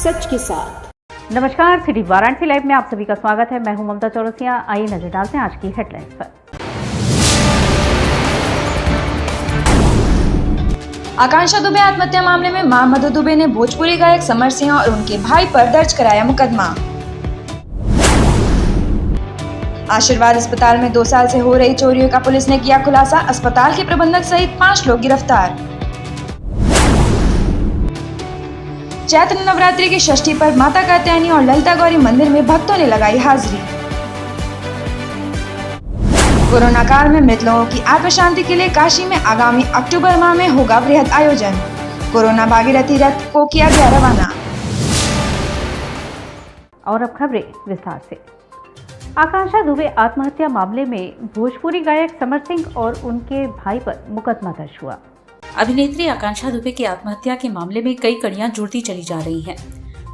सच के साथ। नमस्कार, सिटी वाराणसी लाइव में आप सभी का स्वागत है। मैं हूं ममता चौरसिया। आइए नजर डालते हैं आज की हेडलाइंस पर। आकांक्षा दुबे आत्महत्या मामले में मां मधु दुबे ने भोजपुरी गायक समर सिंह और उनके भाई पर दर्ज कराया मुकदमा। आशीर्वाद अस्पताल में 2 साल से हो रही चोरियों का पुलिस ने किया खुलासा। अस्पताल के प्रबंधक सहित 5 लोग गिरफ्तार। चैत्र नवरात्रि की षष्ठी पर माता कात्यायनी और ललिता गौरी मंदिर में भक्तों ने लगाई हाजिरी। कोरोना काल में मृत लोगों की आत्म शांति के लिए काशी में आगामी अक्टूबर माह में होगा वृहद आयोजन। कोरोना भागीरथी रथ को किया गया रवाना। और अब खबरें विस्तार से। आकांक्षा दुबे आत्महत्या मामले में भोजपुरी गायक समर सिंह और उनके भाई पर मुकदमा दर्ज हुआ। अभिनेत्री आकांक्षा दुबे की आत्महत्या के मामले में कई कड़ियां जुड़ती चली जा रही हैं।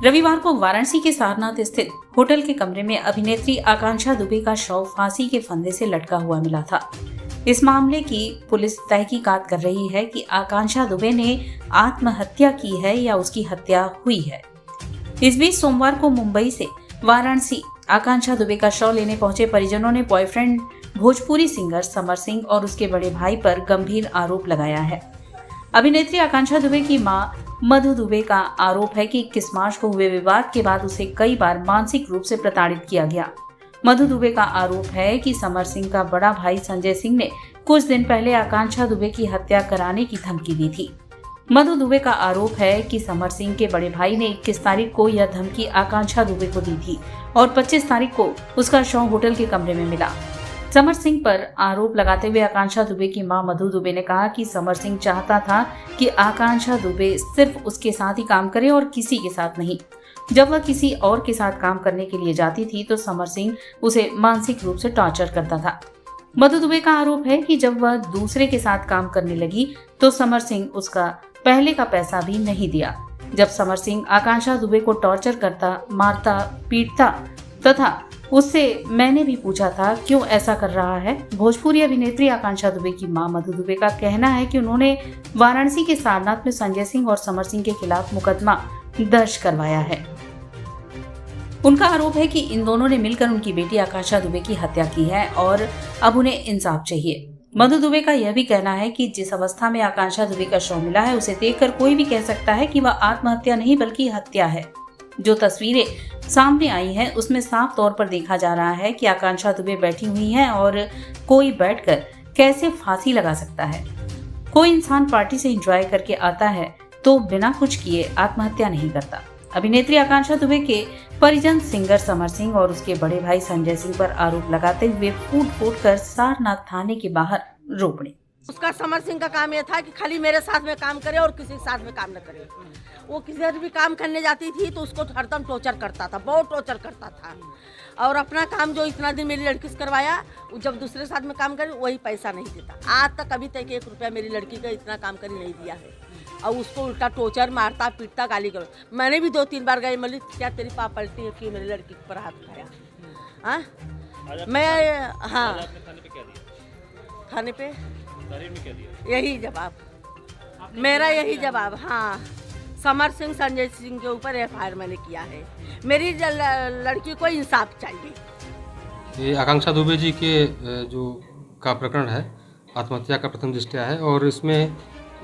रविवार को वाराणसी के सारनाथ स्थित होटल के कमरे में अभिनेत्री आकांक्षा दुबे का शव फांसी के फंदे से लटका हुआ मिला था। इस मामले की पुलिस तहकीकात कर रही है कि आकांक्षा दुबे ने आत्महत्या की है या उसकी हत्या हुई है। इस बीच सोमवार को मुंबई से वाराणसी आकांक्षा दुबे का शव लेने पहुंचे परिजनों ने बॉयफ्रेंड भोजपुरी सिंगर समर सिंह और उसके बड़े भाई पर गंभीर आरोप लगाया है। अभिनेत्री आकांक्षा दुबे की मां मधु दुबे का आरोप है कि 21 मार्च को हुए विवाद के बाद उसे कई बार मानसिक रूप से प्रताड़ित किया गया। मधु दुबे का आरोप है कि समर सिंह का बड़ा भाई संजय सिंह ने कुछ दिन पहले आकांक्षा दुबे की हत्या कराने की धमकी दी थी। मधु दुबे का आरोप है कि समर सिंह के बड़े भाई ने 21 तारीख को यह धमकी आकांक्षा दुबे को दी थी और 25 तारीख को उसका शव होटल के कमरे में मिला। समर सिंह पर आरोप लगाते हुए आकांक्षा दुबे की मां मधु दुबे ने कहा कि समर सिंह चाहता था कि आकांक्षा दुबे सिर्फ उसके साथ ही काम करे और किसी के साथ नहीं। जब वह किसी और के साथ काम करने के लिए जाती थी तो समर सिंह उसे मानसिक रूप से टॉर्चर करता था। मधु दुबे का आरोप है कि जब वह दूसरे के साथ काम करने लगी तो समर सिंह उसका पहले का पैसा भी नहीं दिया। जब समर सिंह आकांक्षा दुबे को टॉर्चर करता, मारता, पीटता तथा उससे मैंने भी पूछा था क्यों ऐसा कर रहा है। भोजपुरी अभिनेत्री आकांक्षा दुबे की मां मधु दुबे का कहना है कि उन्होंने वाराणसी के सारनाथ में संजय सिंह और समर सिंह के खिलाफ मुकदमा दर्ज करवाया है। उनका आरोप है कि इन दोनों ने मिलकर उनकी बेटी आकांक्षा दुबे की हत्या की है और अब उन्हें इंसाफ चाहिए। मधु दुबे का यह भी कहना है कि जिस अवस्था में आकांक्षा दुबे का शव मिला है उसे देखकर कोई भी कह सकता है कि वह आत्महत्या नहीं बल्कि हत्या है। जो तस्वीरें सामने आई हैं उसमें साफ तौर पर देखा जा रहा है कि आकांक्षा दुबे बैठी हुई हैं और कोई बैठकर कैसे फांसी लगा सकता है। कोई इंसान पार्टी से एंजॉय करके आता है तो बिना कुछ किए आत्महत्या नहीं करता। अभिनेत्री आकांक्षा दुबे के परिजन सिंगर समर सिंह और उसके बड़े भाई संजय सिंह पर आरोप लगाते हुए फूट कर सारनाथ थाने के बाहर रो पड़े। उसका समर सिंह का काम यह था कि खाली मेरे साथ में काम करे और किसी के साथ में काम न करे। वो किसी भी काम करने जाती थी तो उसको हरदम टॉर्चर करता था, बहुत टॉर्चर करता था। और अपना काम जो इतना दिन मेरी लड़की से करवाया, जब दूसरे साथ में काम करे वही पैसा नहीं देता। आज तक अभी तक 1 रुपया मेरी लड़की का इतना काम कर नहीं दिया है। और उसको उल्टा टॉर्चर मारता, पीटता, गाली करो। मैंने भी 2-3 बार गई, मलिक क्या तेरी पाप पलटी है कि मेरी लड़की पर हाथ उठाया। हाँ मैं, हाँ थाने पे यही जवाब मेरा, यही जवाब। हाँ, समर सिंह संजय सिंह के ऊपर FIR मैंने किया है। मेरी लड़की को इंसाफ चाहिए। ये आकांक्षा दुबे जी के जो का प्रकरण है, आत्महत्या का प्रथम दृष्टया है और इसमें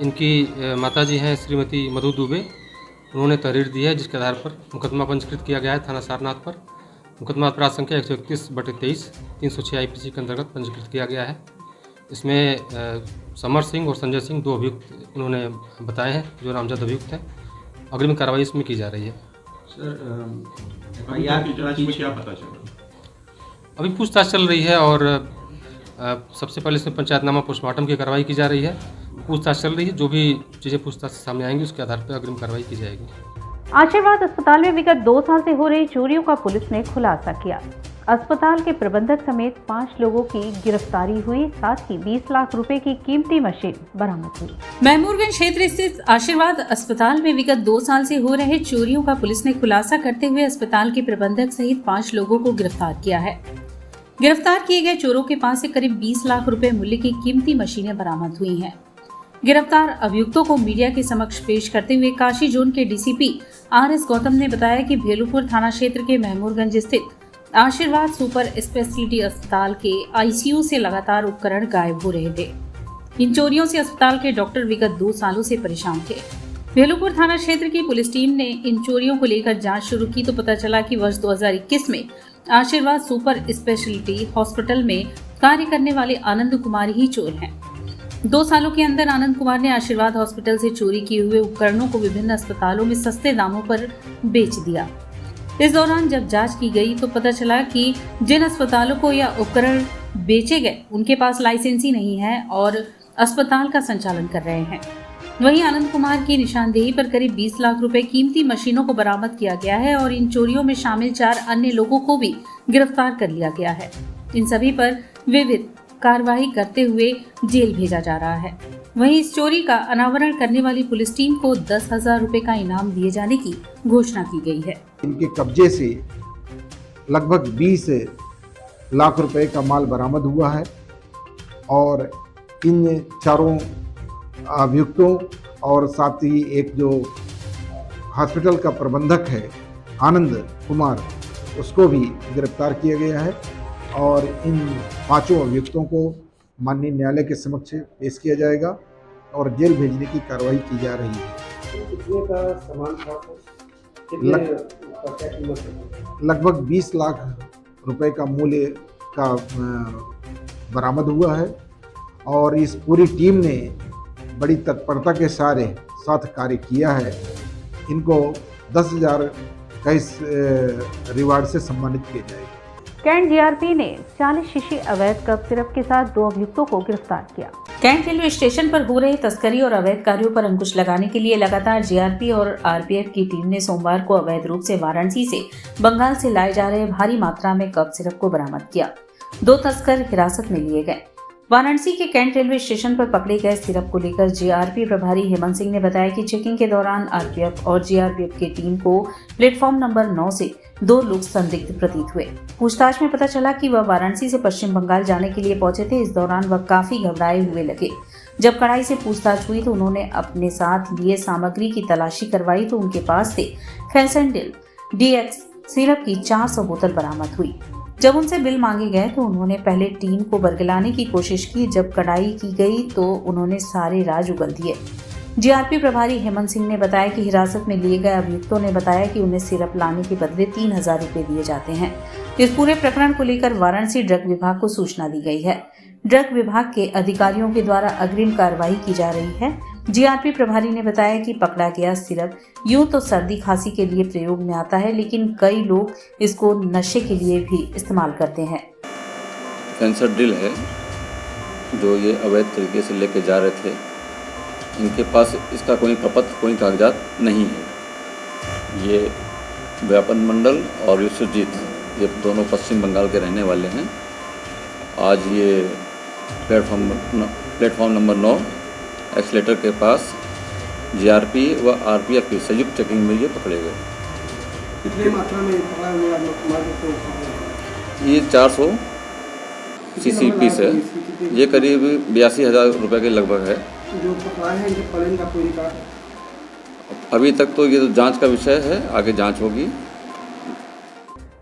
इनकी माताजी हैं श्रीमती मधु दुबे उन्होंने तहरीर दी है, जिसके आधार पर मुकदमा पंजीकृत किया गया है थाना सारनाथ पर। मुकदमा अपराध संख्या 131/23 306 IPC के अंतर्गत पंजीकृत किया गया है। इसमें समर सिंह और संजय सिंह 2 अभियुक्त उन्होंने बताए हैं, जो नामजद अभियुक्त हैं। अग्रिम कार्रवाई इसमें की जा रही है। क्या पता चला? अभी पूछताछ चल रही है और सबसे पहले इसमें पंचायतनामा पोस्टमार्टम की कार्रवाई की जा रही है। पूछताछ चल रही है, जो भी चीज़ें पूछताछ से सामने आएंगी उसके आधार पर अग्रिम कार्रवाई की जाएगी। आशीर्वाद अस्पताल में विगत 2 साल से हो रही चोरियों का पुलिस ने खुलासा किया। अस्पताल के प्रबंधक समेत 5 लोगों की गिरफ्तारी हुई, साथ ही 20 लाख रुपए की कीमती मशीन बरामद हुई। महमूदगंज क्षेत्र स्थित आशीर्वाद अस्पताल में विगत 2 साल से हो रहे चोरियों का पुलिस ने खुलासा करते हुए अस्पताल के प्रबंधक सहित 5 लोगों को गिरफ्तार किया है। गिरफ्तार किए गए चोरों के पास से करीब 20 लाख रुपए मूल्य की कीमती मशीनें बरामद हुई हैं। गिरफ्तार अभियुक्तों को मीडिया के समक्ष पेश करते हुए काशी जोन के DCP RS गौतम ने बताया कि भेलूपुर थाना क्षेत्र के महमूदगंज स्थित आशीर्वाद सुपर स्पेशलिटी अस्पताल के ICU से लगातार उपकरण गायब हो रहे थे। इन चोरियों से अस्पताल के डॉक्टर विगत 2 सालों से परेशान थे। भेलूपुर थाना क्षेत्र की पुलिस टीम ने इन चोरियों को लेकर जांच शुरू की तो पता चला कि वर्ष 2021 में आशीर्वाद सुपर स्पेशलिटी हॉस्पिटल में कार्य करने वाले आनंद कुमार ही चोर हैं। 2 सालों के अंदर आनंद कुमार ने आशीर्वाद हॉस्पिटल से चोरी किए हुए उपकरणों को विभिन्न अस्पतालों में सस्ते दामों पर बेच दिया। इस दौरान जब जांच की गई तो पता चला कि जिन अस्पतालों को यह उपकरण बेचे गए उनके पास लाइसेंस ही नहीं है और अस्पताल का संचालन कर रहे हैं। वहीं आनंद कुमार की निशानदेही पर करीब 20 लाख रुपए कीमती मशीनों को बरामद किया गया है और इन चोरियों में शामिल 4 अन्य लोगों को भी गिरफ्तार कर लिया गया है। इन सभी पर विविध कार्रवाई करते हुए जेल भेजा जा रहा है। वहीं इस चोरी का अनावरण करने वाली पुलिस टीम को 10,000 रुपए का इनाम दिए जाने की घोषणा की गई है। इनके कब्जे से लगभग 20 लाख रुपए का माल बरामद हुआ है और इन चारों अभियुक्तों और साथ ही एक जो हॉस्पिटल का प्रबंधक है आनंद कुमार, उसको भी गिरफ्तार किया गया है और इन 5 अभियुक्तों को माननीय न्यायालय के समक्ष पेश किया जाएगा और जेल भेजने की कार्रवाई की जा रही है। कितने का सामान था? लगभग 20 लाख रुपए का मूल्य का बरामद हुआ है और इस पूरी टीम ने बड़ी तत्परता के साथ कार्य किया है। इनको 10,000 का इस रिवार्ड से सम्मानित किया जाएगा। कैंट GRP ने 40 शीशी अवैध कप सिरप के साथ 2 अभियुक्तों को गिरफ्तार किया। कैंट रेलवे स्टेशन पर हो रही तस्करी और अवैध कार्यों पर अंकुश लगाने के लिए लगातार GRP और RPF की टीम ने सोमवार को अवैध रूप से वाराणसी से बंगाल से लाए जा रहे भारी मात्रा में कप सिरप को बरामद किया। 2 तस्कर हिरासत में लिए गए। वाराणसी के कैंट रेलवे स्टेशन पर पकड़े गए सिरप को लेकर GRP प्रभारी हेमंत सिंह ने बताया कि चेकिंग के दौरान RPF और GRPF की टीम को प्लेटफॉर्म नंबर 9 से 2 लोग संदिग्ध प्रतीत हुए। पूछताछ में पता चला कि वह वाराणसी से पश्चिम बंगाल जाने के लिए पहुंचे थे। इस दौरान वह काफी घबराए हुए लगे। जब कड़ाई से पूछताछ हुई तो उन्होंने अपने साथ लिए सामग्री की तलाशी करवाई तो उनके पास से फेंसेंडिल DX सिरप की 400 बोतल बरामद हुई। जब उनसे बिल मांगे गए तो उन्होंने पहले टीम को बरगलाने की कोशिश की। जब कड़ाई की गई तो उन्होंने सारे राज उगल दिए। GRP प्रभारी हेमंत सिंह ने बताया कि हिरासत में लिए गए अभियुक्तों ने बताया कि उन्हें सिरप लाने के बदले 3,000 रुपए दिए जाते हैं। इस पूरे प्रकरण को लेकर वाराणसी ड्रग विभाग को सूचना दी गई है। ड्रग विभाग के अधिकारियों के द्वारा अग्रिम कार्रवाई की जा रही है। GRP प्रभारी ने बताया कि पकड़ा गया सिरप यूं तो सर्दी खांसी के लिए प्रयोग में आता है, लेकिन कई लोग इसको नशे के लिए भी इस्तेमाल करते हैं। फेंसेडिल है जो ये अवैध तरीके से लेके जा रहे थे। इनके पास इसका कोई प्रपत्र, कोई कागजात नहीं है। ये व्यापन मंडल और विश्वजीत, ये दोनों पश्चिम बंगाल के रहने वाले हैं। आज ये प्लेटफॉर्म नंबर 9 एक्सलेटर के पास GRP व RPF की संयुक्त चेकिंग में ये पकड़े गए। कितने मात्रा में पकड़ा हुआ? ये 400 CC पीस है। ये करीब 82,000 रुपये के लगभग है। जो पकड़ा है इनके पलन का कोई रिकॉर्ड? अभी तक तो ये तो जांच का विषय है, आगे जांच होगी।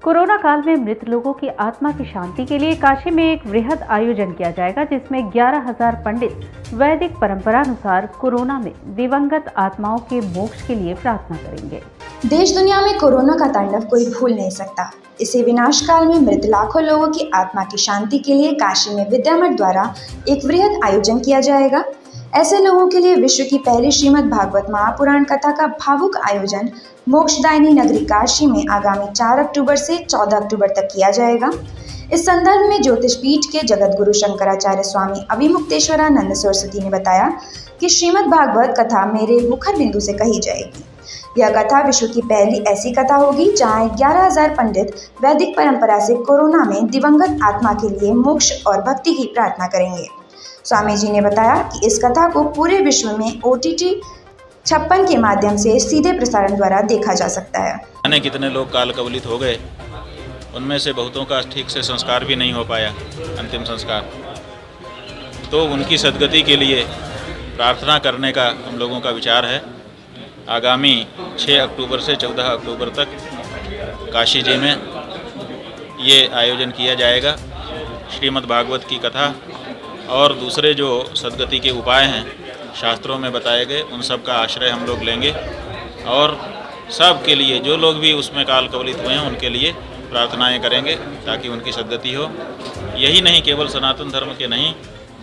कोरोना काल में मृत लोगों की आत्मा की शांति के लिए काशी में एक वृहद आयोजन किया जाएगा, जिसमें 11,000 पंडित वैदिक परंपरानुसार कोरोना में दिवंगत आत्माओं के मोक्ष के लिए प्रार्थना करेंगे। देश दुनिया में कोरोना का तांडव कोई भूल नहीं सकता। इसी विनाश काल में मृत लाखों लोगों की आत्मा की शांति के लिए काशी में विद्यामठ द्वारा एक वृहद आयोजन किया जाएगा। ऐसे लोगों के लिए विश्व की पहली श्रीमद् भागवत महापुराण कथा का भावुक आयोजन मोक्षदायिनी नगरी काशी में आगामी 4 अक्टूबर से 14 अक्टूबर तक किया जाएगा। इस संदर्भ में ज्योतिष पीठ के जगत गुरु शंकराचार्य स्वामी अभिमुक्तेश्वरानंद सरस्वती ने बताया कि श्रीमद् भागवत कथा मेरे मुखर बिंदु से कही जाएगी। यह कथा विश्व की पहली ऐसी कथा होगी जहां 11,000 पंडित वैदिक परंपरा से कोरोना में दिवंगत आत्मा के लिए मोक्ष और भक्ति की प्रार्थना करेंगे। स्वामी जी ने बताया कि इस कथा को पूरे विश्व में OTT 56 के माध्यम से सीधे प्रसारण द्वारा देखा जा सकता है। जाने कितने लोग काल कवलित हो गए, उनमें से बहुतों का ठीक से संस्कार भी नहीं हो पाया, अंतिम संस्कार। तो उनकी सद्गति के लिए प्रार्थना करने का हम लोगों का विचार है। आगामी 6 अक्टूबर से 14 अक्टूबर तक काशी जी में ये आयोजन किया जाएगा। श्रीमद् भागवत की कथा और दूसरे जो सद्गति के उपाय हैं शास्त्रों में बताए गए, उन सब का आश्रय हम लोग लेंगे और सब के लिए जो लोग भी उसमें काल कवलित हुए हैं उनके लिए प्रार्थनाएं करेंगे ताकि उनकी सद्गति हो। यही नहीं, केवल सनातन धर्म के नहीं,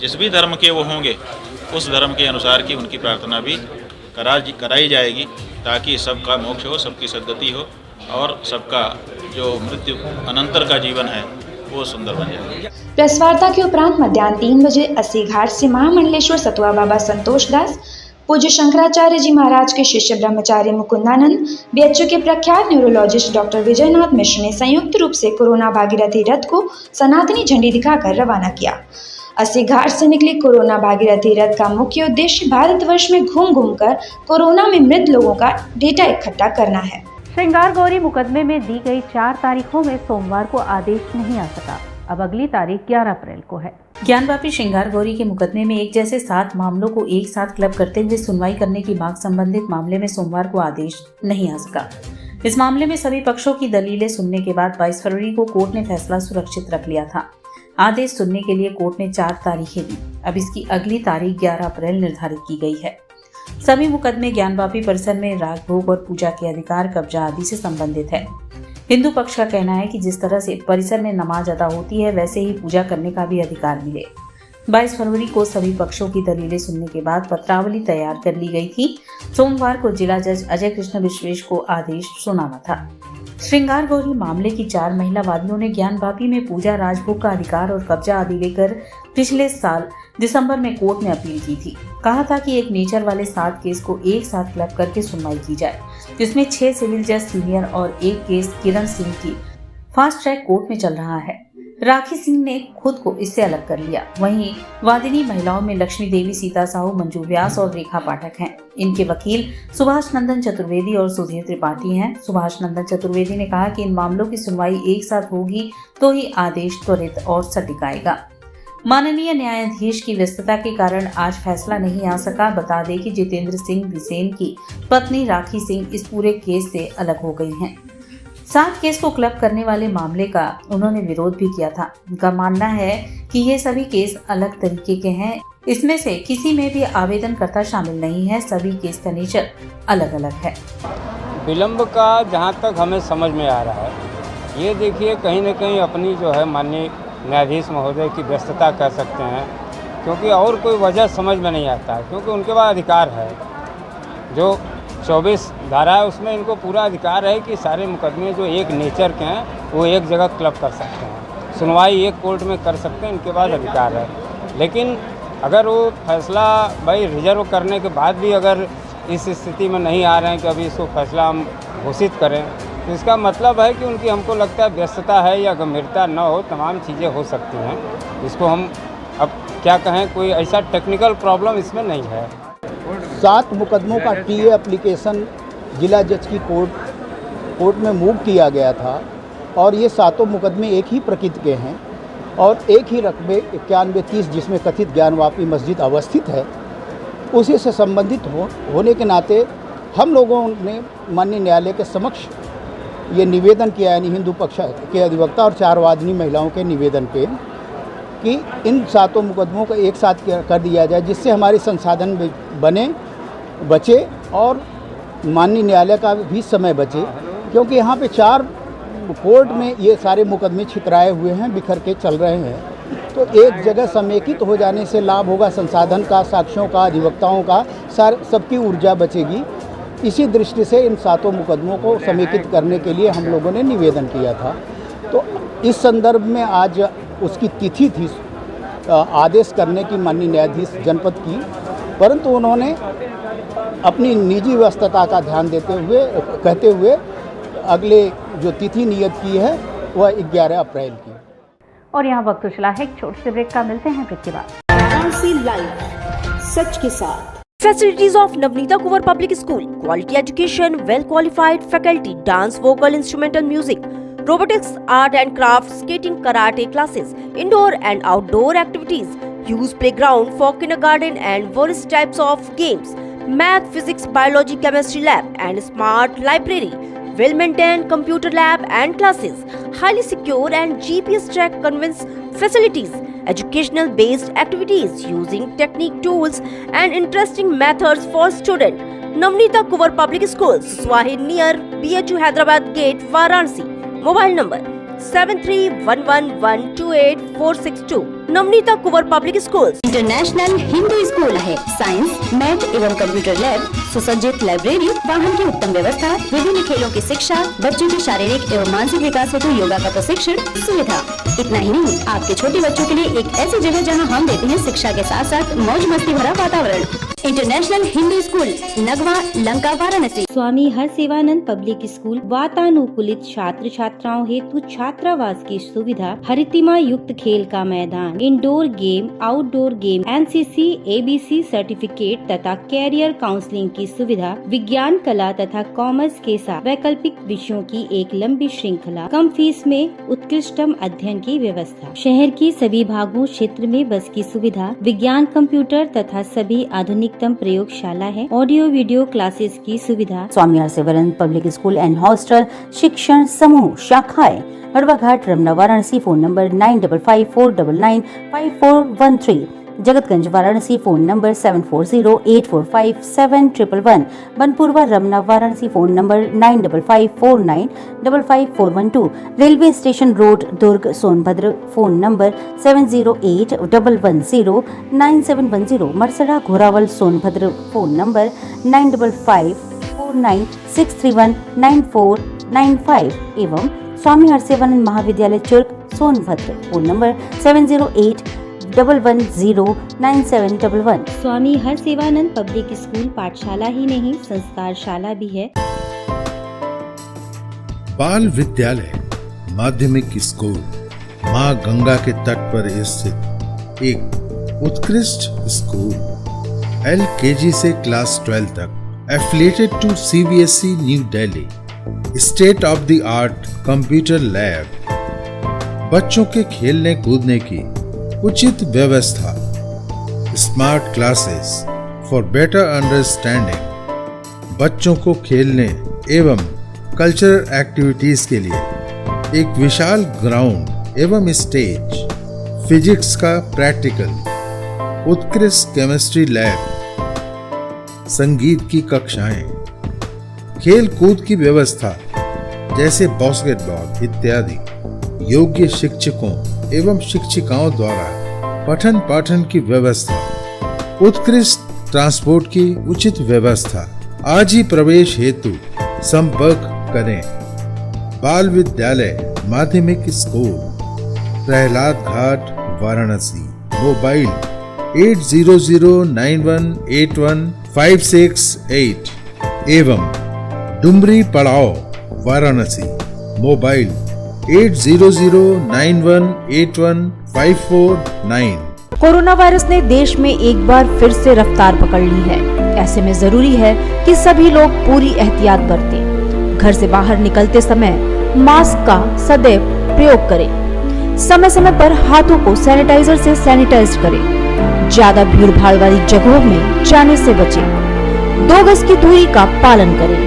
जिस भी धर्म के वो होंगे उस धर्म के अनुसार की उनकी प्रार्थना भी कराई जाएगी ताकि सबका मोक्ष हो, सबकी सद्गति हो और सबका जो मृत्यु अनंतर का जीवन है वो सुंदर बन जाएगा। प्रेस वार्ता के उपरांत मध्याह्न 3 बजे अस्सी घाट से महामंडलेश्वर सतुआ बाबा संतोष दास, पूज्य शंकराचार्य जी महाराज के शिष्य ब्रह्मचारी मुकुंदानंद, BHU के प्रख्यात न्यूरोलॉजिस्ट डॉक्टर विजयनाथ मिश्र ने संयुक्त रूप से कोरोना भागीरथी रथ को सनातनी झंडी दिखाकर रवाना किया। अस्सी घाट से निकली कोरोना भागीरथी रथ का मुख्य उद्देश्य भारतवर्ष में घूम घूमकर कोरोना में मृत लोगों का डेटा इकट्ठा करना है। श्रृंगार गौरी मुकदमे में दी गई 4 तारीखों में सोमवार को आदेश नहीं आ सका। अब अगली तारीख 11 अप्रैल को है। ज्ञानवापी श्रृंगार गौरी के मुकदमे में एक जैसे 7 मामलों को एक साथ क्लब करते हुए सुनवाई करने की मांग संबंधित मामले में सोमवार को आदेश नहीं आ सका। इस मामले में सभी पक्षों की दलीलें सुनने के बाद 22 फरवरी को कोर्ट ने फैसला सुरक्षित रख लिया था। आदेश सुनने के लिए कोर्ट ने 4 तारीखें दी। अब इसकी अगली तारीख 11 अप्रैल निर्धारित की गई है। सभी मुकदमे ज्ञानवापी परिसर में राग भोग और पूजा के अधिकार, कब्जा आदि से संबंधित है। हिंदू पक्ष का कहना है कि जिस तरह से परिसर में नमाज अदा होती है वैसे ही पूजा करने का भी अधिकार मिले। 22 फरवरी को सभी पक्षों की दलीलें सुनने के बाद पत्रावली तैयार कर ली गई थी। सोमवार को जिला जज अजय कृष्ण विश्वेश को आदेश सुनाना था। श्रृंगार गौरी मामले की 4 महिला वादियों ने ज्ञानवापी में पूजा, राजभोग का अधिकार और कब्जा आदि लेकर पिछले साल दिसंबर में कोर्ट में अपील की थी। कहा था कि एक नेचर वाले 7 केस को एक साथ क्लब करके सुनवाई की जाए, जिसमें 6 सिविल जज सीनियर और 1 केस किरण सिंह की फास्ट ट्रैक कोर्ट में चल रहा है। राखी सिंह ने खुद को इससे अलग कर लिया। वहीं वादिनी महिलाओं में लक्ष्मी देवी, सीता साहू, मंजू व्यास और रेखा पाठक हैं। इनके वकील सुभाष नंदन चतुर्वेदी और सुधीर त्रिपाठी हैं। सुभाष नंदन चतुर्वेदी ने कहा कि इन मामलों की सुनवाई एक साथ होगी तो ही आदेश त्वरित और सटीक आएगा। माननीय न्यायाधीश की व्यस्तता के कारण आज फैसला नहीं आ सका। बता दें कि जितेंद्र सिंह बिसेन की पत्नी राखी सिंह इस पूरे केस से अलग हो गई हैं। 7 केस को क्लब करने वाले मामले का उन्होंने विरोध भी किया था। उनका मानना है कि ये सभी केस अलग तरीके के हैं। इसमें से किसी में भी आवेदनकर्ता शामिल नहीं है। सभी केस का नेचर अलग अलग है। विलंब का जहाँ तक हमें समझ में आ रहा है, ये देखिए कहीं न कहीं अपनी जो है माननीय न्यायाधीश महोदय की व्यस्तता कह सकते हैं, क्योंकि और कोई वजह समझ में नहीं आता है। क्योंकि उनके पास अधिकार है, जो 24 धारा है उसमें इनको पूरा अधिकार है कि सारे मुकदमे जो एक नेचर के हैं वो एक जगह क्लब कर सकते हैं, सुनवाई एक कोर्ट में कर सकते हैं, इनके पास अधिकार है। लेकिन अगर वो फैसला भाई रिजर्व करने के बाद भी अगर इस स्थिति में नहीं आ रहे हैं कि अभी इसको फैसला हम घोषित करें, तो इसका मतलब है कि उनकी हमको लगता है व्यस्तता है या गंभीरता न हो, तमाम चीज़ें हो सकती हैं। इसको हम अब क्या कहें, कोई ऐसा टेक्निकल प्रॉब्लम इसमें नहीं है। 7 मुकदमों का टीए एप्लीकेशन जिला जज की कोर्ट में मूव किया गया था और ये 7 मुकदमे एक ही प्रकृति के हैं और एक ही रकबे 9130 जिसमें कथित ज्ञानवापी मस्जिद अवस्थित है, उसी से संबंधित होने के नाते हम लोगों ने माननीय न्यायालय के समक्ष ये निवेदन किया, यानी हिंदू पक्ष के अधिवक्ता और 4 वादिनी महिलाओं के निवेदन पे, कि इन 7 मुकदमों को एक साथ कर दिया जाए, जिससे हमारे संसाधन बचे और माननीय न्यायालय का भी समय बचे, क्योंकि यहाँ पे 4 कोर्ट में ये सारे मुकदमे छितराए हुए हैं, बिखर के चल रहे हैं। तो एक जगह समेकित हो जाने से लाभ होगा संसाधन का, साक्ष्यों का, अधिवक्ताओं का, सबकी ऊर्जा बचेगी। इसी दृष्टि से इन 7 मुकदमों को समेकित करने के लिए हम लोगों ने निवेदन किया था। तो इस संदर्भ में आज उसकी तिथि थी आदेश करने की माननीय न्यायाधीश जनपद की, परंतु उन्होंने अपनी निजी व्यस्तता का ध्यान कहते हुए अगले जो तिथि नियत की है वह 11 अप्रैल की। और यहाँ वक्त तो चला है एक छोटे से ब्रेक का, मिलते हैं ब्रेक के बाद। वाराणसी लाइव, सच के साथ। Facilities of Navneeta Kuwar Public School: quality education, well qualified faculty, dance, vocal, instrumental music, robotics, art and craft, skating, karate classes, indoor and outdoor activities, use playground for kindergarten and various types of games, math, physics, biology, chemistry lab and smart library, well maintained computer lab and classes, highly secure and GPS track conveyance facilities, educational based activities using technique tools and interesting methods for students. Navneeta Kuwar Public Schools, Swahi near BHU Hyderabad Gate, Varanasi. Mobile number 7311128462. Navneeta Kunwar public school international Hindu school है। Science, math एवं computer lab, सुसज्जित library, वाहन की उत्तम व्यवस्था, विभिन्न खेलों की शिक्षा, बच्चों के शारीरिक एवं मानसिक विकास हेतु योगा का प्रशिक्षण सुविधा। इतना ही नहीं, आपके छोटे बच्चों के लिए एक ऐसी जगह जहां हम देते हैं शिक्षा के साथ साथ मौज मस्ती भरा वातावरण। International Hindu school, Nagwa, Lanka, Varanasi. Swami Harsevanand public school, वातानुकूलित छात्र छात्राओं हेतु छात्रावास की सुविधा, हरितिमा युक्त खेल का मैदान, indoor game, outdoor game, NCC, ABC certificate तथा कैरियर काउंसलिंग की सुविधा, विज्ञान, कला तथा कॉमर्स के साथ वैकल्पिक विषयों की एक लंबी श्रृंखला, कम फीस में उत्कृष्टतम अध्ययन की व्यवस्था, शहर की सभी भागों क्षेत्र में बस की सुविधा, विज्ञान, कंप्यूटर तथा सभी आधुनिकतम प्रयोगशाला है, ऑडियो वीडियो क्लासेस की सुविधा। Swami Harsevanand public school and hostel, शिक्षण समूह, शाखाएं हड़वाघाट, Ramna, Varanasi. Phone number 9554995413। Jagatganj, Varanasi. Phone number 7408457111। Banpurwa, Ramna, Varanasi. Phone number 9554955412। Railway station road, Durg, Sonbhadra. Phone number 7081109710। Marsada, Ghorawal, Sonbhadra. Phone number 955496319495 एवं स्वामी हरसेवानंद महाविद्यालय Churk, Sonbhadra. Phone number 7081109711। Swami Harsevanand public school पाठशाला ही नहीं, संस्कारशाला भी है। बाल विद्यालय माध्यमिक स्कूल, माँ गंगा के तट पर स्थित एक उत्कृष्ट स्कूल, LKG से क्लास 12 तक, affiliated to CBSE new Delhi, state of the art computer lab, बच्चों के खेलने कूदने की उचित व्यवस्था, smart classes for better understanding, बच्चों को खेलने एवं कल्चरल एक्टिविटीज के लिए एक विशाल ग्राउंड एवं स्टेज, फिजिक्स का प्रैक्टिकल, उत्कृष्ट केमिस्ट्री लैब, संगीत की कक्षाएं, खेल कूद की व्यवस्था जैसे बास्केटबॉल इत्यादि, योग्य शिक्षकों एवं शिक्षिकाओं द्वारा पठन पाठन की व्यवस्था, उत्कृष्ट ट्रांसपोर्ट की उचित व्यवस्था। आज ही प्रवेश हेतु संपर्क करें। बाल विद्यालय माध्यमिक स्कूल, प्रहलाद घाट, वाराणसी। मोबाइल 8009181568 एवं डुमरी पड़ाव, वाराणसी। मोबाइल 8009181549। कोरोना वायरस ने देश में एक बार फिर से रफ्तार पकड़ ली है। ऐसे में जरूरी है कि सभी लोग पूरी एहतियात बरतें। घर से बाहर निकलते समय मास्क का सदैव प्रयोग करें। समय समय पर हाथों को सैनिटाइजर से सैनिटाइज करें। ज्यादा भीड़ भाड़ वाली जगहों में जाने से बचें। 2 गज की दूरी का पालन करें।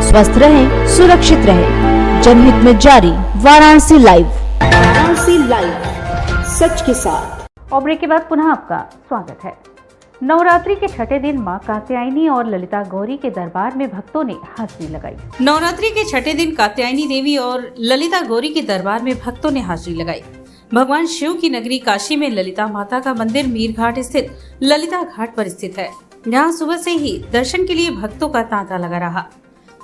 स्वस्थ रहें, सुरक्षित रहें। जनहित में जारी वाराणसी लाइव। वाराणसी लाइव, सच के साथ। और ब्रेक के बाद पुनः आपका स्वागत है। नवरात्रि के छठे दिन मां कात्यायनी और ललिता गौरी के दरबार में भक्तों ने हाजिरी लगाई। नवरात्रि के छठे दिन कात्यायनी देवी और ललिता गौरी के दरबार में भक्तों ने हाजिरी लगाई। भगवान शिव की नगरी काशी में ललिता माता का मंदिर मीर घाट स्थित ललिता घाट पर स्थित है। यहाँ सुबह से ही दर्शन के लिए भक्तों का तांता लगा रहा।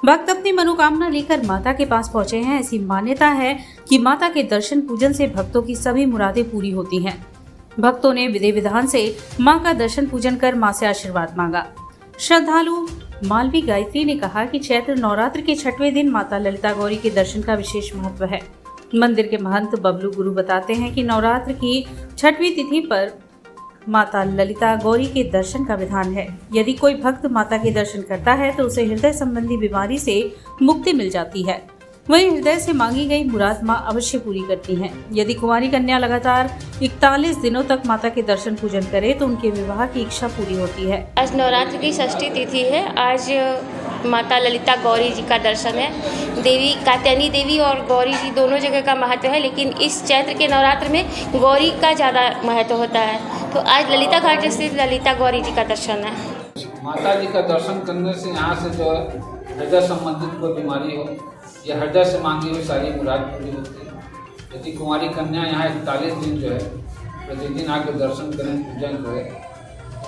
भक्त अपनी मनोकामना लेकर माता के पास पहुँचे हैं। ऐसी मान्यता है कि माता के दर्शन पूजन से भक्तों की सभी मुरादें पूरी होती हैं। भक्तों ने विधि विधान से मां का दर्शन पूजन कर मां से आशीर्वाद मांगा। श्रद्धालु मालवी गायत्री ने कहा कि चैत्र नवरात्र के छठवें दिन माता ललिता गौरी के दर्शन का विशेष महत्व है। मंदिर के महंत बबलू गुरु बताते हैं कि नवरात्र की छठवीं तिथि पर माता ललिता गौरी के दर्शन का विधान है। यदि कोई भक्त माता के दर्शन करता है तो उसे हृदय संबंधी बीमारी से मुक्ति मिल जाती है। वहीं हृदय से मांगी गई मुराद मां अवश्य पूरी करती हैं। यदि कुंवारी कन्या लगातार 41 दिनों तक माता के दर्शन पूजन करे तो उनके विवाह की इच्छा पूरी होती है। आज नवरात्र की षष्ठी तिथि है। आज माता ललिता गौरी जी का दर्शन है। देवी कात्यायनी देवी और गौरी जी दोनों जगह का महत्व है, लेकिन इस चैत्र के नवरात्र में गौरी का ज़्यादा महत्व होता है। तो आज ललिता घाट स्थित ललिता गौरी जी का दर्शन है। माता जी का दर्शन करने से यहाँ से जो है हृदय संबंधित कोई बीमारी हो या हृदय से मांगी हुई सारी मुराद पूरी होती है। यदि कुंवारी कन्या यहाँ 41 दिन जो है प्रतिदिन आकर दर्शन करें, पूजन करें,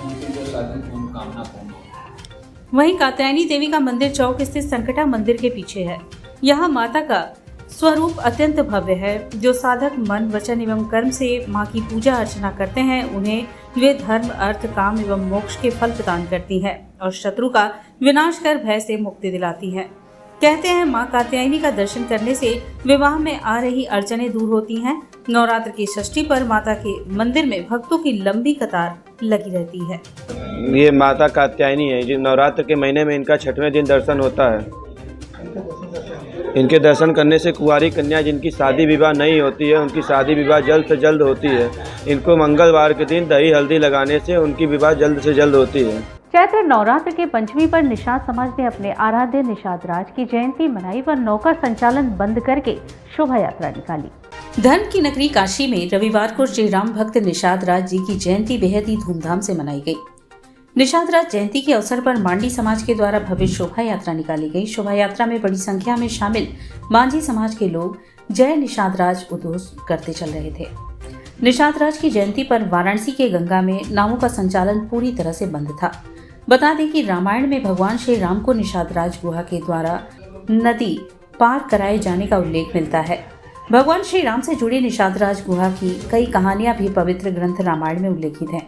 उनकी जो शादी मनोकामना पूर्ण हो। वहीं कात्यायनी देवी का मंदिर चौक स्थित संकटा मंदिर के पीछे है। यहाँ माता का स्वरूप अत्यंत भव्य है। जो साधक मन, वचन एवं कर्म से मां की पूजा अर्चना करते हैं उन्हें वे धर्म, अर्थ, काम एवं मोक्ष के फल प्रदान करती है और शत्रु का विनाश कर भय से मुक्ति दिलाती है। कहते हैं मां कात्यायनी का दर्शन करने से विवाह में आ रही अड़चनें दूर होती हैं। नवरात्र की षष्ठी पर माता के मंदिर में भक्तों की लंबी कतार लगी रहती है। ये माता कात्यायनी है। जो नवरात्र के महीने में इनका छठवें दिन दर्शन होता है। इनके दर्शन करने से कुंवारी कन्या जिनकी शादी विवाह नहीं होती है उनकी शादी विवाह जल्द से जल्द होती है। इनको मंगलवार के दिन दही हल्दी लगाने से उनकी विवाह जल्द से जल्द होती है। चैत्र नवरात्र के पंचमी पर निषाद समाज ने अपने आराध्य निषाद राज की जयंती मनाई व नौका संचालन बंद करके शोभा यात्रा निकाली। धर्म की नगरी काशी में रविवार को श्री राम भक्त निषाद राज जी की जयंती बेहद ही धूमधाम से मनाई गई। निषाद राज जयंती के अवसर पर मांडी समाज के द्वारा भव्य शोभा यात्रा निकाली गई। शोभा यात्रा में बड़ी संख्या में शामिल मांझी समाज के लोग जय निषाद राज उद्घोष करते चल रहे थे। निषाद राज की जयंती पर वाराणसी के गंगा में नावों का संचालन पूरी तरह से बंद था। बता दें कि रामायण में भगवान श्री राम को निषाद राज गुहा के द्वारा नदी पार कराए जाने का उल्लेख मिलता है। भगवान श्री राम से जुड़ी निषाद राज गुहा की कई कहानियां भी पवित्र ग्रंथ रामायण में उल्लेखित हैं।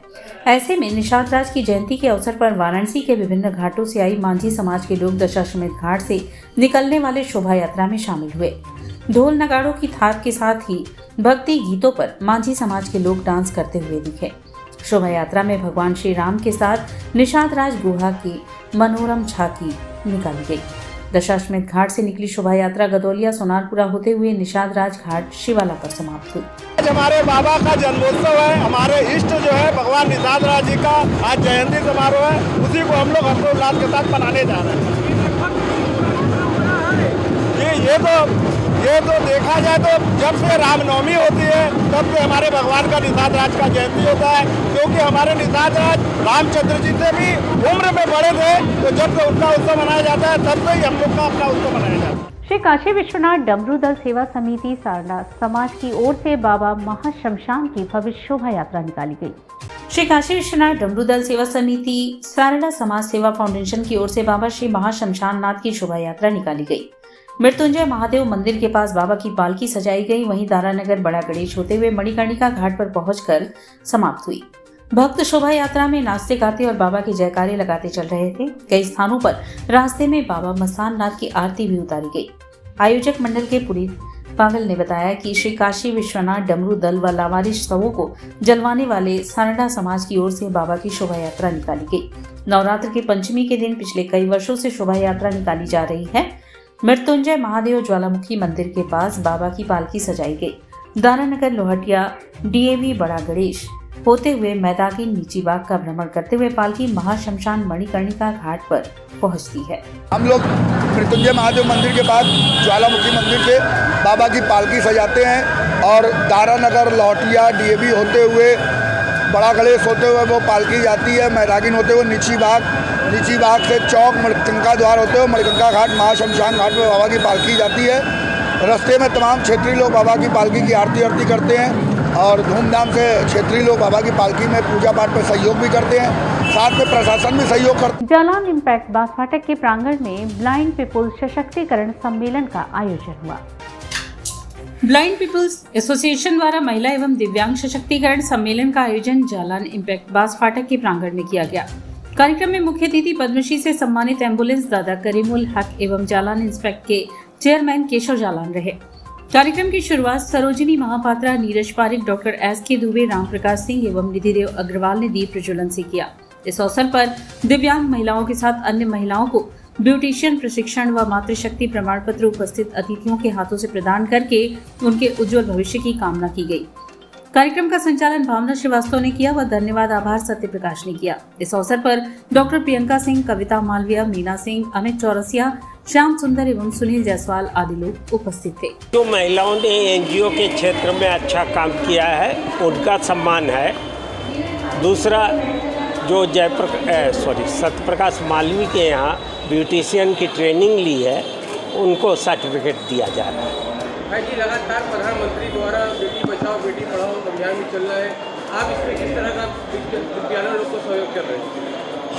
ऐसे में निषाद राज की जयंती के अवसर पर वाराणसी के विभिन्न घाटों से आई मांझी समाज के लोग दशाश्वमेध घाट से निकलने वाले शोभा यात्रा में शामिल हुए। ढोल नगाड़ों की थाप के साथ ही भक्ति गीतों पर मांझी समाज के लोग डांस करते हुए दिखे। शोभा यात्रा में भगवान श्री राम के साथ निषाद राज गुहा की मनोरम झांकी निकाली गई। दशाश्वमेध घाट से निकली शोभा यात्रा गदौलिया सोनारपुरा होते हुए निषाद राज घाट शिवाला पर समाप्त हुई। आज हमारे बाबा का जन्मोत्सव है। हमारे इष्ट जो है भगवान निषाद राज जी का आज जयंती समारोह है। उसी को हम लोग हर्षोल्लास के साथ मनाने जा रहे हैं। ये तो देखा जाए तो जब से रामनवमी होती है तब से हमारे भगवान का निषाद राज का जयंती होता है, क्योंकि हमारे निषाद राज रामचंद्र जी से भी उम्र में बड़े थे। तो जब से उनका उत्सव मनाया जाता है तब से ही हम लोग का अपना उत्सव मनाया जाता है। श्री काशी विश्वनाथ डमरू दल सेवा समिति सारला समाज की ओर से बाबा महाशमशान की भव्य शोभा यात्रा निकाली गई। श्री काशी विश्वनाथ डमरू दल सेवा समिति सारला समाज सेवा फाउंडेशन की ओर से बाबा श्री महाशमशान नाथ की शोभा यात्रा निकाली गई। मृत्युंजय महादेव मंदिर के पास बाबा की पालकी सजाई गई। वहीं दारानगर बड़ा गणेश होते हुए मणिकर्णिका घाट पर पहुंचकर समाप्त हुई। भक्त शोभा यात्रा में नाचते गाते और बाबा के जयकारे लगाते चल रहे थे। कई स्थानों पर रास्ते में बाबा मसान नाथ की आरती भी उतारी गई। आयोजक मंडल के पुनीत पागल ने बताया कि श्री काशी विश्वनाथ डमरू दल व लावारिश शवों को जलवाने वाले सारड़ा समाज की ओर से बाबा की शोभा यात्रा निकाली गई। नवरात्र के पंचमी के दिन पिछले कई वर्षों से शोभा यात्रा निकाली जा रही है। मृत्युंजय महादेव ज्वालामुखी मंदिर के पास बाबा की पालकी सजाई गई। दारानगर लोहटिया डीएवी बड़ा गणेश होते हुए मैदागिन नीची बाग का भ्रमण करते हुए पालकी महाशमशान मणिकर्णिका घाट पर पहुंचती है। हम लोग मृत्युंजय महादेव मंदिर के बाद ज्वालामुखी मंदिर से बाबा की पालकी सजाते हैं और दारानगर, लौटिया, डीएवी होते हुए, बड़ा गणेश होते हुए वो पालकी जाती है। मैदागिन होते हुए नीची बाग से चौक मणिकर्णिका द्वार होते हुए मणिकर्णिका घाट, महाशमशान घाट में बाबा की पालकी जाती है। रास्ते में तमाम क्षेत्रीय लोग बाबा की पालकी की आरती करते हैं और धूमधाम से क्षेत्रीय लोग बाबा की पालकी में पूजा पाठ में सहयोग भी करते हैं, साथ में प्रशासन भी सहयोग करता है। जालान इम्पैक्ट बांसफाटक के प्रांगण में ब्लाइंड पीपुल्स सशक्तिकरण सम्मेलन का आयोजन हुआ। ब्लाइंड पीपल्स एसोसिएशन द्वारा महिला एवं दिव्यांग सशक्तिकरण सम्मेलन का आयोजन जालान इम्पैक्ट बांसफाटक के प्रांगण में किया गया। कार्यक्रम में मुख्य अतिथि पद्मश्री से सम्मानित एम्बुलेंस दादा करीमुल हक एवं जालान इंस्पेक्ट के चेयरमैन केशव जालान रहे। कार्यक्रम की शुरुआत सरोजिनी महापात्रा, नीरज पारिक, डॉक्टर एस.के. दुबे, राम प्रकाश सिंह एवं निधिदेव अग्रवाल ने दीप प्रज्वलन से किया। इस अवसर पर दिव्यांग महिलाओं के साथ अन्य महिलाओं को ब्यूटिशियन प्रशिक्षण व मातृशक्ति प्रमाण पत्र उपस्थित अतिथियों के हाथों से प्रदान करके उनके उज्जवल भविष्य की कामना की गई। कार्यक्रम का संचालन भावना श्रीवास्तव ने किया व धन्यवाद आभार सत्य प्रकाश ने किया। इस अवसर पर डॉक्टर प्रियंका सिंह, कविता मालविया, मीना सिंह, अमित चौरसिया, श्याम सुंदर एवं सुनील जायसवाल आदि लोग उपस्थित थे। जो महिलाओं ने एनजीओ के क्षेत्र में अच्छा काम किया है उनका सम्मान है। दूसरा, जो सत्यप्रकाश मालवी के यहाँ ब्यूटिशियन की ट्रेनिंग ली है उनको सर्टिफिकेट दिया जा रहा है। भाई जी, लगातार प्रधानमंत्री द्वारा बेटी बचाओ बेटी पढ़ाओ अभियान भी चल रहा है, आप इसमें किस तरह का दिव्यांग लोग को सहयोग कर रहे हैं?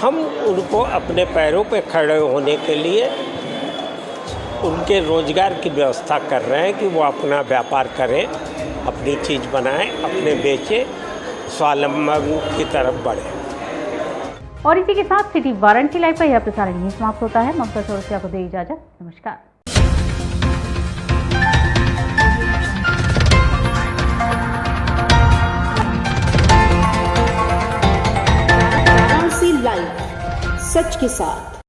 हम उनको अपने पैरों पे खड़े होने के लिए उनके रोजगार की व्यवस्था कर रहे हैं कि वो अपना व्यापार करें, अपनी चीज़ बनाएं, अपने बेचें, स्वावलंबन की तरफ बढ़ें। और इसी के साथ सिटी वारंटी लाइव का यह प्रसारण यहीं समाप्त होता है। ममता चौरसिया को दे इजाजत। नमस्कार। वाराणसी लाइव, सच के साथ।